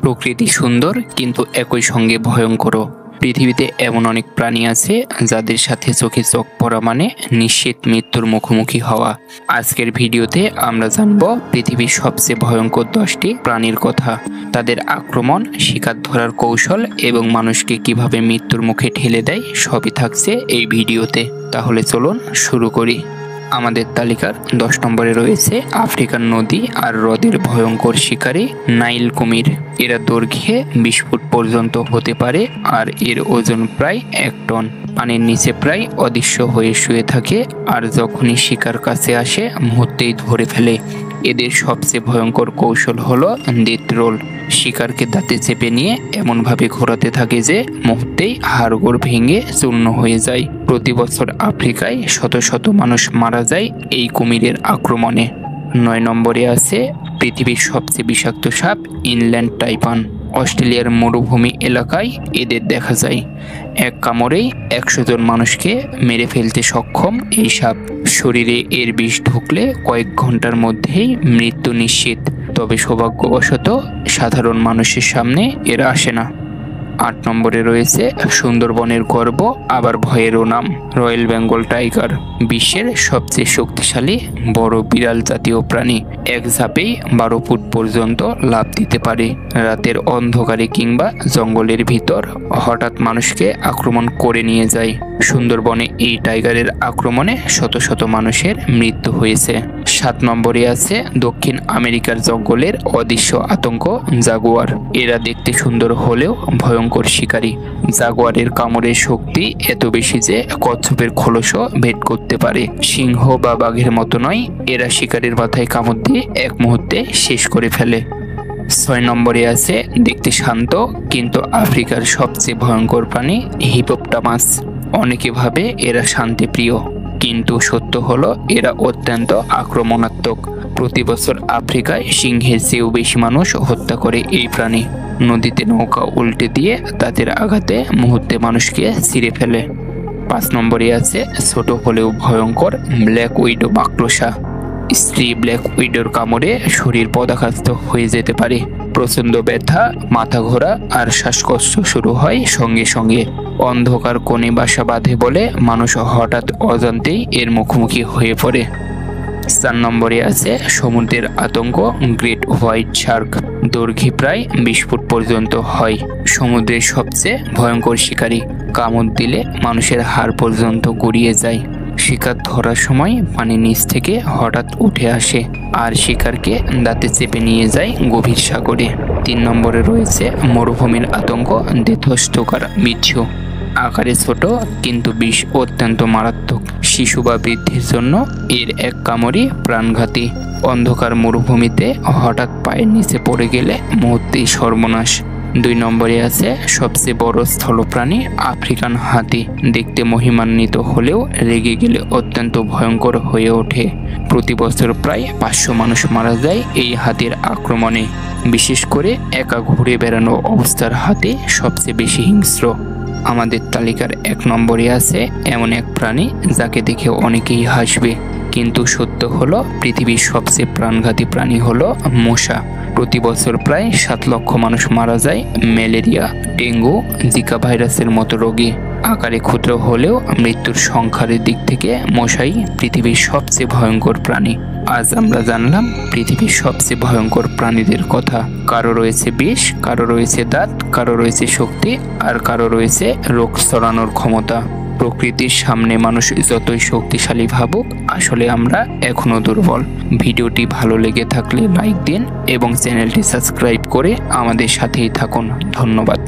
প্রকৃতি সুন্দর কিন্তু একই সঙ্গে ভয়ঙ্কর। পৃথিবীতে এমন অনেক প্রাণী আছে যাদের সাথে চোখে চোখ পড়া মানে নিশ্চিত মৃত্যুর মুখোমুখি হওয়া। আজকের ভিডিওতে আমরা জানব পৃথিবীর সবচেয়ে ভয়ঙ্কর 10টি প্রাণীর কথা, তাদের আক্রমণ, শিকার ধরার কৌশল এবং মানুষকে কিভাবে মৃত্যুর মুখে ঠেলে দেয়, সবই থাকছে এই ভিডিওতে। তাহলে চলুন শুরু করি। আমাদের তালিকার 10 নম্বরে রয়েছে আফ্রিকান নদী আর হ্রদের ভয়ঙ্কর শিকারী নাইল কুমির। এরা দৈর্ঘ্যে 20 ফুট পর্যন্ত হতে পারে আর এর ওজন প্রায় 1 টন। পানির নিচে প্রায় অদৃশ্য হয়ে শুয়ে থাকে আর যখনই শিকার কাছে আসে মুহূর্তেই ধরে ফেলে। এদের সবচেয়ে ভয়ঙ্কর কৌশল হলো ডেথ রোল। শিকারকে দাঁতে চেপে নিয়ে এমনভাবে ঘোরাতে থাকে যে মুহূর্তেই হাড়গোড় ভেঙে চূর্ণ হয়ে যায়। প্রতি বছর আফ্রিকায় শত শত মানুষ মারা যায় এই কুমিরের আক্রমণে। 9 নম্বরে আছে পৃথিবীর সবচেয়ে বিষাক্ত সাপ ইনল্যান্ড টাইপান। অস্ট্রেলিয়ার মরুভূমি এলাকায় এদের দেখা যায়। এক কামড়েই 100 জন মানুষকে মেরে ফেলতে সক্ষম এই সাপ। শরীরে এর বিষ ঢুকলে কয়েক ঘন্টার মধ্যেই মৃত্যু নিশ্চিত। তবে সৌভাগ্যবশত সাধারণ মানুষের সামনে এরা আসে না। 8 নম্বরে রয়েছে সুন্দরবনের গর্ব আবার ভয়েরও নাম রয়্যাল বেঙ্গল টাইগার। বিশ্বের সবচেয়ে শক্তিশালী বড় বিড়াল জাতীয় প্রাণী। এক ঝাঁপেই 12 ফুট পর্যন্ত লাফ দিতে পারে। রাতের অন্ধকারে কিংবা জঙ্গলের ভিতর হঠাৎ মানুষকে আক্রমণ করে নিয়ে যায়। সুন্দরবনে এই টাইগারের আক্রমণে শত শত মানুষের মৃত্যু হয়েছে। 7 নম্বরে আছে দক্ষিণ আমেরিকার জঙ্গলের অদৃশ্য আতঙ্ক জাগুয়ার। এরা দেখতে সুন্দর হলেও ভয়ঙ্কর শিকারী। জাগুয়ারের কামড়ের শক্তি এত বেশি যে কচ্ছপের খোলসও ভেদ করতে পারে। সিংহ বা বাঘের মতো নয়, এরা শিকারীর মাথায় কামড় দিয়ে এক মুহূর্তে শেষ করে ফেলে। 6 নম্বরে আছে দেখতে শান্ত কিন্তু আফ্রিকার সবচেয়ে ভয়ঙ্কর প্রাণী হিপোপটামাস। অনেকে ভাবে এরা শান্তিপ্রিয়, কিন্তু সত্য হলো এরা অত্যন্ত আক্রমণাত্মক। প্রতি বছর আফ্রিকায় সিংহের চেয়েও বেশি মানুষ হত্যা করে এই প্রাণী। নদীতে নৌকা উল্টে দিয়ে তাদের আঘাতে মুহূর্তে মানুষকে ছিঁড়ে ফেলে। 5 নম্বরে আছে ছোট হলেও ভয়ঙ্কর ব্ল্যাক উইডো মাকড়সা। স্ত্রী ব্ল্যাক উইডোর কামড়ে শরীর পদাঘাত হয়ে যেতে পারে। প্রচণ্ড ব্যথা, মাথা ঘোরা আর শ্বাসকষ্ট শুরু হয় সঙ্গে সঙ্গে। অন্ধকার কোণে বাসা বাঁধে বলে মানুষ হঠাৎ অজান্তেই এর মুখোমুখি হয়ে পড়ে। 4 নম্বরে আছে সমুদ্রের আতঙ্ক গ্রেট হোয়াইট শার্ক। দৈর্ঘ্যে প্রায় 20 ফুট পর্যন্ত হয়। সমুদ্রের সবচেয়ে ভয়ঙ্কর শিকারী। কামড় দিলে মানুষের হাড় পর্যন্ত গড়িয়ে যায়। শিকার ধরার সময় পানির নিচ থেকে হঠাৎ উঠে আসে আর শিকারকে দাঁতে চেপে নিয়ে যায় গভীর সাগরে। 3 নম্বরে রয়েছে মরুভূমির আতঙ্ক দেথস্টোকার বিচ্ছু। আকারে ছোট কিন্তু বিষ অত্যন্ত মারাত্মক। শিশু বা বৃদ্ধির জন্য এর এক কামড়ই প্রাণঘাতী। অন্ধকার মরুভূমিতে হঠাৎ পায়ের নিচে পড়ে গেলে মুহূর্তেই সর্বনাশ। 2 নম্বরে আছে সবচেয়ে বড় স্থলপ্রাণী আফ্রিকান হাতি। দেখতে মহিমান্বিত হলেও রেগে গেলে অত্যন্ত ভয়ঙ্কর হয়ে ওঠে। প্রতি বছর প্রায় 500 মানুষ মারা যায় এই হাতির আক্রমণে। বিশেষ করে একা ঘুরে বেড়ানো অবস্থার হাতি সবচেয়ে বেশি হিংস্র। আমাদের তালিকার 1 নম্বরে আছে এমন এক প্রাণী যাকে দেখে অনেকেই হাসবে, কিন্তু সত্য হলো পৃথিবীর সবচেয়ে প্রাণঘাতী প্রাণী হলো মশা। প্রতি বছর প্রায় 7 লক্ষ মানুষ মারা যায় ম্যালেরিয়া, ডেঙ্গু, জিকা ভাইরাসের মতো রোগে। আকারে ক্ষুদ্র হলেও মৃত্যুর সংখ্যার দিক থেকে মশাই পৃথিবীর সবচেয়ে ভয়ঙ্কর প্রাণী। আজ আমরা জানলাম পৃথিবীর সবচেয়ে ভয়ঙ্কর প্রাণীদের কথা। কারো রয়েছে বিষ, কারো রয়েছে দাঁত, কারো রয়েছে শক্তি আর কারো রয়েছে রোগ ছড়ানোর ক্ষমতা। প্রকৃতির সামনে মানুষ যতই শক্তিশালী ভাবুক, আসলে আমরা এখনো দুর্বল। ভিডিওটি ভালো লেগে থাকলে লাইক দিন এবং চ্যানেলটি সাবস্ক্রাইব করে আমাদের সাথেই থাকুন। ধন্যবাদ।